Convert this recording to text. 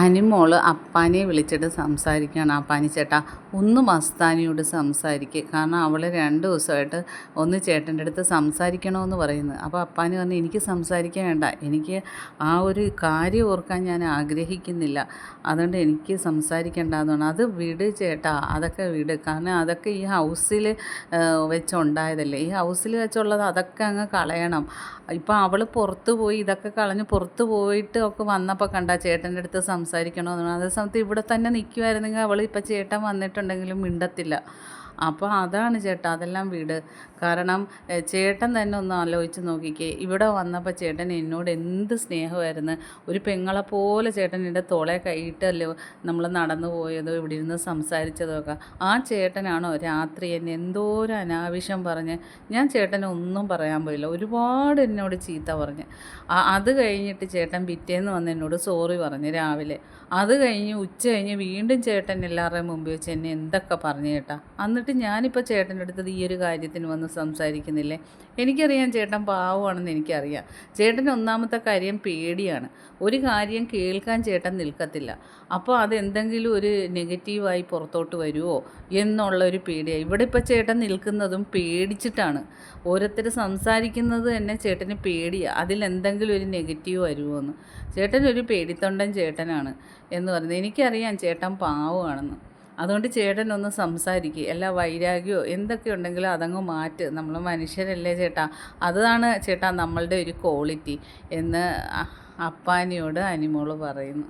അനിമോള് അപ്പാനെ വിളിച്ചിട്ട് സംസാരിക്കുകയാണ്. അപ്പാനി ചേട്ടാ ഒന്ന് മസ്താനിയോട് സംസാരിക്കുക, കാരണം അവൾ 2 ദിവസമായിട്ട് ഒന്ന് ചേട്ടൻ്റെ അടുത്ത് സംസാരിക്കണമെന്ന് പറയുന്നു. അപ്പോൾ അപ്പാനി പറഞ്ഞു എനിക്ക് സംസാരിക്കാൻ വേണ്ട, എനിക്ക് ആ ഒരു കാര്യം ഓർക്കാൻ ഞാൻ ആഗ്രഹിക്കുന്നില്ല, അതുകൊണ്ട് എനിക്ക് സംസാരിക്കേണ്ടതെന്ന് പറഞ്ഞു. അത് വിട് ചേട്ടാ, അതൊക്കെ വിട്, കാരണം അതൊക്കെ ഈ ഹൗസിൽ വെച്ചുണ്ടായതല്ലേ, ഈ ഹൗസിൽ വെച്ചുള്ളത് അതൊക്കെ അങ്ങ് കളയണം. ഇപ്പം അവൾ പുറത്ത് പോയി ഇതൊക്കെ കളഞ്ഞ് പുറത്ത് പോയിട്ട് ഒക്കെ വന്നപ്പോൾ കണ്ട ചേട്ടൻ്റെ അടുത്ത് സംസാരിക്കണമെന്ന്. അതേ സമയത്ത് ഇവിടെ തന്നെ നിൽക്കുമായിരുന്നെങ്കിൽ അവൾ ഇപ്പം ചേട്ടൻ വന്നിട്ടുണ്ടെങ്കിലും മിണ്ടത്തില്ല. അപ്പോൾ അതാണ് ചേട്ടാ, അതെല്ലാം വിട്. കാരണം ചേട്ടൻ തന്നെ ഒന്ന് ആലോചിച്ച് നോക്കിക്കേ, ഇവിടെ വന്നപ്പോൾ ചേട്ടൻ എന്നോട് എന്ത് സ്നേഹമായിരുന്നു. ഒരു പെങ്ങളെപ്പോലെ ചേട്ടൻ എൻ്റെ തോളെ കൈയിട്ടല്ലോ നമ്മൾ നടന്നു പോയതോ ഇവിടെ ഇരുന്ന് സംസാരിച്ചതൊക്കെ. ആ ചേട്ടനാണോ രാത്രി എന്നെ എന്തോരം അനാവശ്യം പറഞ്ഞ്, ഞാൻ ചേട്ടനെ ഒന്നും പറയാൻ പോയില്ല, ഒരുപാട് എന്നോട് ചീത്ത പറഞ്ഞ്. അത് കഴിഞ്ഞിട്ട് ചേട്ടൻ പിറ്റേന്ന് വന്ന് എന്നോട് സോറി പറഞ്ഞ് രാവിലെ. അത് കഴിഞ്ഞ് ഉച്ച കഴിഞ്ഞ് വീണ്ടും ചേട്ടൻ എല്ലാവരുടെയും മുമ്പിൽ വെച്ച് എന്നെ എന്തൊക്കെ പറഞ്ഞു ചേട്ടാ. എന്നിട്ട് ഞാനിപ്പോൾ ചേട്ടൻ്റെ അടുത്തത് ഈ ഒരു കാര്യത്തിന് വന്ന് സംസാരിക്കുന്നില്ലേ? എനിക്കറിയാം ചേട്ടൻ പാവമാണെന്ന് എനിക്കറിയാം. ചേട്ടൻ ഒന്നാമത്തെ കാര്യം പേടിയാണ്. ഒരു കാര്യം കേൾക്കാൻ ചേട്ടൻ നിൽക്കത്തില്ല. അപ്പോൾ അതെന്തെങ്കിലും ഒരു നെഗറ്റീവായി പുറത്തോട്ട് വരുമോ എന്നുള്ളൊരു പേടിയാണ്. ഇവിടെ ഇപ്പോൾ ചേട്ടൻ നിൽക്കുന്നതും പേടിച്ചിട്ടാണ്. ഓരോരുത്തർ സംസാരിക്കുന്നത് തന്നെ ചേട്ടന് പേടിയാണ്, അതിലെന്തെങ്കിലും ഒരു നെഗറ്റീവ് വരുമോ എന്ന്. ചേട്ടനൊരു പേടിത്തൊണ്ടൻ ചേട്ടനാണ് എന്ന് പറയുന്നത്. എനിക്കറിയാം ചേട്ടൻ പാവമാണെന്ന്. അതുകൊണ്ട് ചേട്ടനൊന്ന് സംസാരിക്കുക, എല്ലാ വൈരാഗ്യമോ എന്തൊക്കെ ഉണ്ടെങ്കിലും അതങ്ങ് മാറ്റ്. നമ്മൾ മനുഷ്യരല്ലേ ചേട്ടാ, അതാണ് ചേട്ടാ നമ്മളുടെ ഒരു ക്വാളിറ്റി എന്ന് അപ്പാനിയോട് അനിമോള് പറയുന്നു.